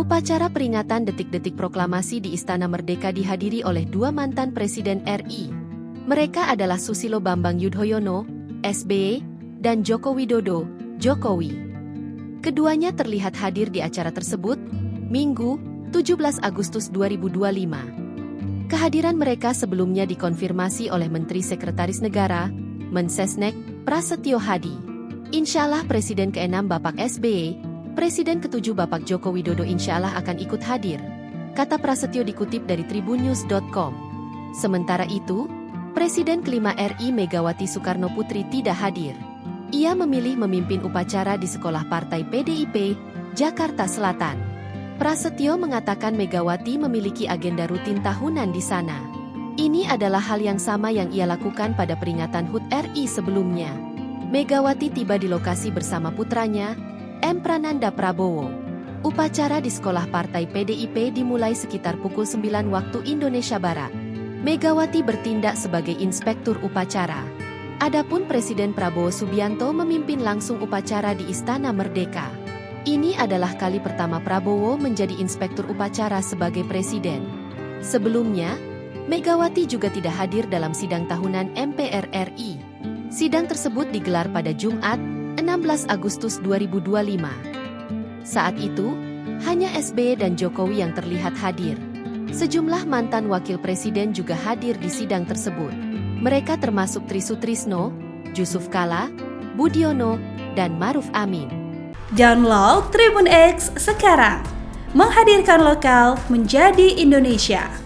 Upacara peringatan detik-detik proklamasi di Istana Merdeka dihadiri oleh dua mantan Presiden RI. Mereka adalah Susilo Bambang Yudhoyono, SBY, dan Joko Widodo, Jokowi. Keduanya terlihat hadir di acara tersebut, Minggu, 17 Agustus 2025. Kehadiran mereka sebelumnya dikonfirmasi oleh Menteri Sekretaris Negara, Mensesnek, Prasetyo Hadi. Insyaallah Presiden ke-6 Bapak SBY, Presiden ke-7 Bapak Joko Widodo insyaallah akan ikut hadir, kata Prasetyo dikutip dari tribunnews.com. Sementara itu, Presiden ke-5 RI Megawati Soekarno Putri tidak hadir. Ia memilih memimpin upacara di Sekolah Partai PDIP, Jakarta Selatan. Prasetyo mengatakan Megawati memiliki agenda rutin tahunan di sana. Ini adalah hal yang sama yang ia lakukan pada peringatan HUT RI sebelumnya. Megawati tiba di lokasi bersama putranya, M. Prananda Prabowo. Upacara di Sekolah Partai PDIP dimulai sekitar pukul 9 waktu Indonesia Barat. Megawati bertindak sebagai inspektur upacara. Adapun Presiden Prabowo Subianto memimpin langsung upacara di Istana Merdeka. Ini adalah kali pertama Prabowo menjadi inspektur upacara sebagai presiden. Sebelumnya, Megawati juga tidak hadir dalam sidang tahunan MPR RI. Sidang tersebut digelar pada Jumat, 16 Agustus 2025. Saat itu, hanya SBY dan Jokowi yang terlihat hadir. Sejumlah mantan wakil presiden juga hadir di sidang tersebut. Mereka termasuk Tri Sutrisno, Jusuf Kalla, Budiono, dan Maruf Amin. Download Tribun X sekarang, menghadirkan lokal menjadi Indonesia.